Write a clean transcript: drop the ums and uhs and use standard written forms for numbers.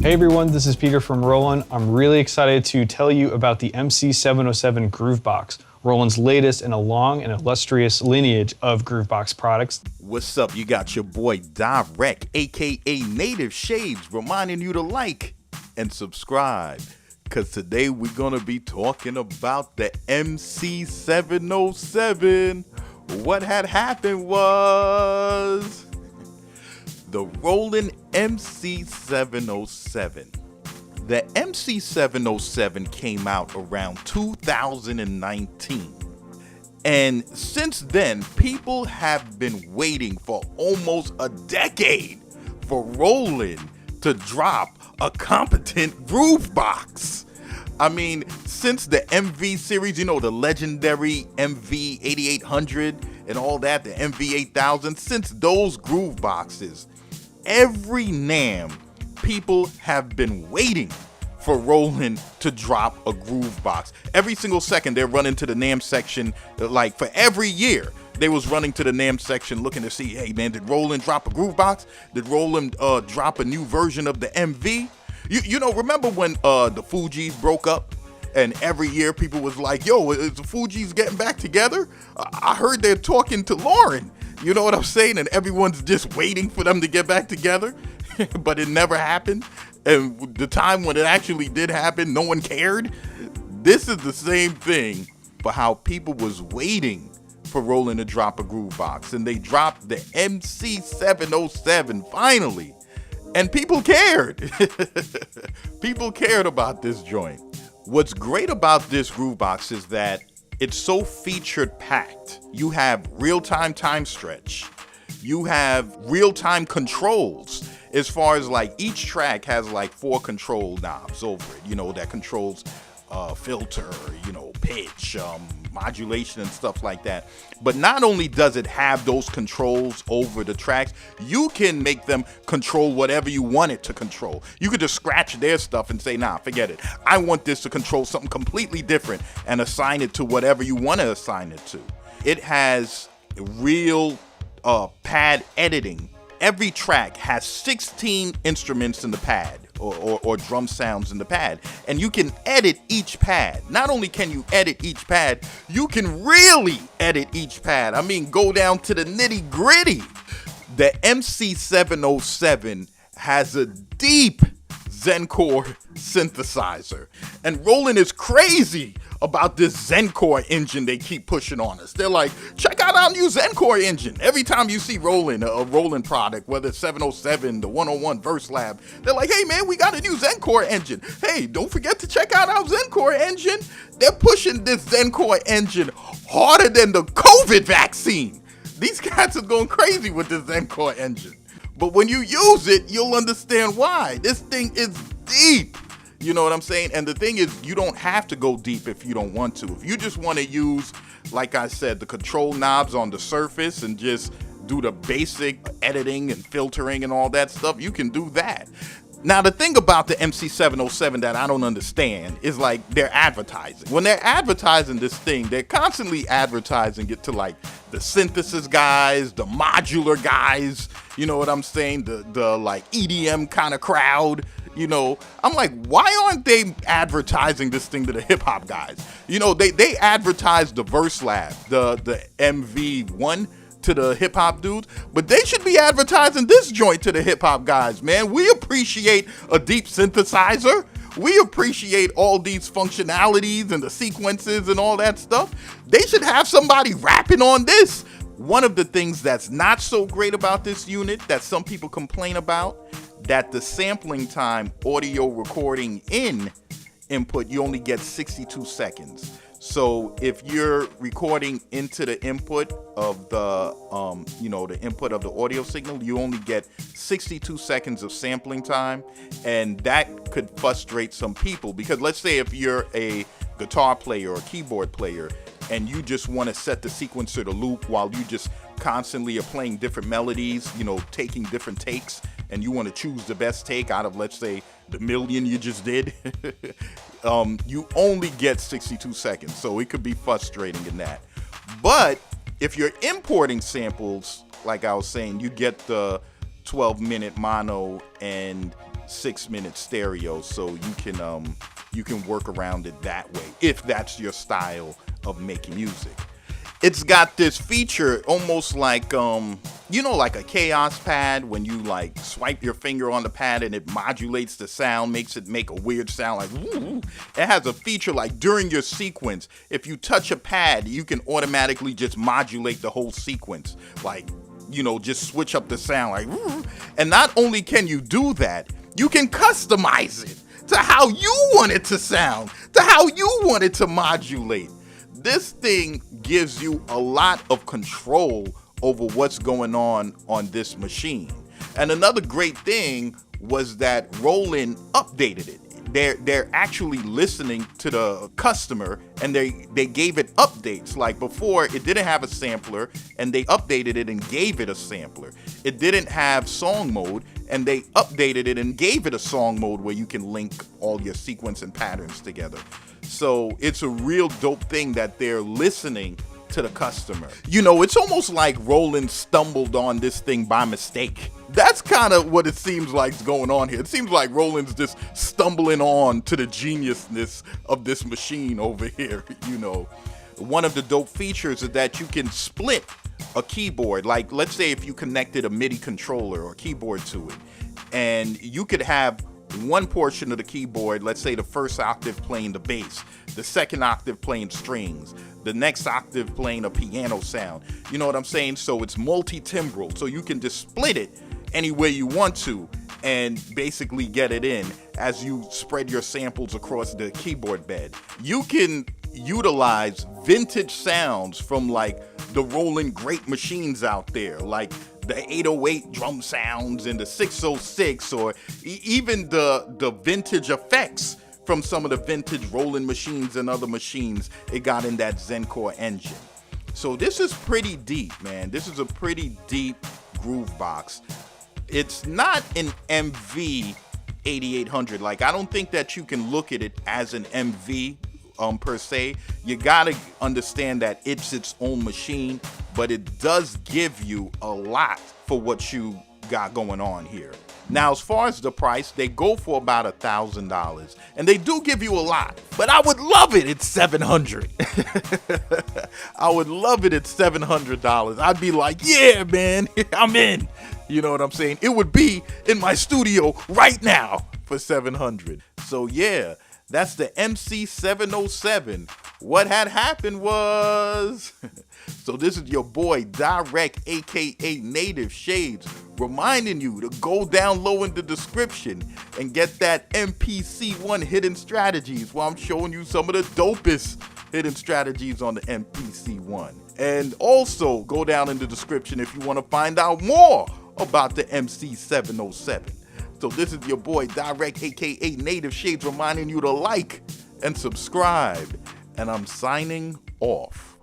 Hey everyone, this is Peter from Roland. I'm really excited to tell you about the MC707 Groovebox, Roland's latest in a long and illustrious lineage of Groovebox products. What's up? You got your boy Dyreck, aka Native Shades, reminding you to like and subscribe. Cause today we're gonna be talking about the MC707. What had happened was the Roland MC707. The MC707 came out around 2019. And since then, people have been waiting for almost a decade for Roland to drop a competent groove box. I mean, since the MV series, you know, the legendary MV 8800 and all that, the MV 8000, since those groove boxes, every NAMM, people have been waiting for Roland to drop a groove box. Every single second they're running to the NAMM section, like for every year they was running to the NAMM section looking to see, hey man, did Roland drop a groove box? Did Roland drop a new version of the MV? You know, remember when the Fugees broke up? And every year people was like, yo, is the Fugees getting back together? I heard they're talking to Lauren. You know what I'm saying? And everyone's just waiting for them to get back together, but it never happened. And the time when it actually did happen, no one cared. This is the same thing for how people was waiting for Roland to drop a groove box. And they dropped the MC707 finally. And people cared. People cared about this joint. What's great about this groove box is that it's so featured packed. You have real-time time stretch. You have real-time controls. As far as like each track has like 4 control knobs over it, you know, that controls filter, you know, pitch, modulation and stuff like that. But not only does it have those controls over the tracks, you can make them control whatever you want it to control. You could just scratch their stuff and say, nah, forget it. I want this to control something completely different and assign it to whatever you want to assign it to. It has real pad editing. Every track has 16 instruments in the pad or drum sounds in the pad, and you can edit each pad. Not only can you edit each pad, you can really edit each pad. I mean, go down to the nitty gritty. The MC707 has a deep Zencore synthesizer, and Roland is crazy about this Zencore engine they keep pushing on us. They're like, check out our new Zencore engine. Every time you see Roland, a Roland product, whether it's 707, the 101 Verse Lab, they're like, hey man, we got a new Zencore engine. Hey, don't forget to check out our Zencore engine. They're pushing this Zencore engine harder than the COVID vaccine. These cats are going crazy with this Zencore engine. But when you use it, you'll understand why. This thing is deep. You know what I'm saying? And the thing is, you don't have to go deep if you don't want to. If you just want to use, like I said, the control knobs on the surface and just do the basic editing and filtering and all that stuff, you can do that. Now, the thing about the MC707 that I don't understand is like their advertising. When they're advertising this thing, they're constantly advertising it to like the synthesis guys, the modular guys, you know what I'm saying? The like EDM kind of crowd. You know, I'm like, why aren't they advertising this thing to the hip hop guys? You know, they advertise the Verse Lab, the MV1 to the hip hop dudes, but they should be advertising this joint to the hip hop guys, man. We appreciate a deep synthesizer. We appreciate all these functionalities and the sequences and all that stuff. They should have somebody rapping on this. One of the things that's not so great about this unit that some people complain about, that the sampling time audio recording in input, you only get 62 seconds. So if you're recording into the input of the, the input of the audio signal, you only get 62 seconds of sampling time. And that could frustrate some people because let's say if you're a guitar player or keyboard player and you just want to set the sequencer to loop while you just constantly are playing different melodies, you know, taking different takes, and you want to choose the best take out of, let's say, the million you just did, you only get 62 seconds. So it could be frustrating in that. But if you're importing samples, like I was saying, you get the 12-minute mono and 6-minute stereo, so you can work around it that way if that's your style of making music. It's got this feature almost like like a chaos pad, when you like swipe your finger on the pad and it modulates the sound, makes it make a weird sound like woo. It has a feature like during your sequence, if you touch a pad, you can automatically just modulate the whole sequence, like just switch up the sound like woo. And not only can you do that, you can customize it to how you want it to sound, to how you want it to modulate. This thing gives you a lot of control over what's going on this machine. And another great thing was that Roland updated it. They're actually listening to the customer, and they gave it updates. Like before, it didn't have a sampler, and they updated it and gave it a sampler. It didn't have song mode, and they updated it and gave it a song mode where you can link all your sequence and patterns together. So it's a real dope thing that they're listening to the customer. It's almost like Roland stumbled on this thing by mistake. That's kind of what it seems like is going on here. It seems like Roland's just stumbling on to the geniusness of this machine over here. One of the dope features is that you can split a keyboard. Like, let's say if you connected a MIDI controller or keyboard to it, and you could have one portion of the keyboard, let's say the first octave playing the bass, the second octave playing strings, the next octave playing a piano sound. You know what I'm saying? So it's multi-timbral, so you can just split it any way you want to and basically get it in as you spread your samples across the keyboard bed. You can utilize vintage sounds from like the Roland great machines out there, like the 808 drum sounds and the 606, or even the vintage effects from some of the vintage Roland machines and other machines it got in that Zencore engine. So this is pretty deep, man. This is a pretty deep groove box. It's not an MV 8800. Like, I don't think that you can look at it as an MV per se. You gotta understand that it's its own machine, but it does give you a lot for what you got going on here. Now, as far as the price, they go for about $1,000, and they do give you a lot, but I would love it at $700. I would love it at $700. I'd be like, yeah, man, I'm in. You know what I'm saying? It would be in my studio right now for $700. So yeah, that's the MC707. What had happened was, so this is your boy Dyreck, aka Native Shades, reminding you to go down low in the description and get that MPC1 hidden strategies, while I'm showing you some of the dopest hidden strategies on the MPC1. And also go down in the description if you want to find out more about the MC707. So this is your boy Dyreck, aka Native Shades, reminding you to like and subscribe. And I'm signing off.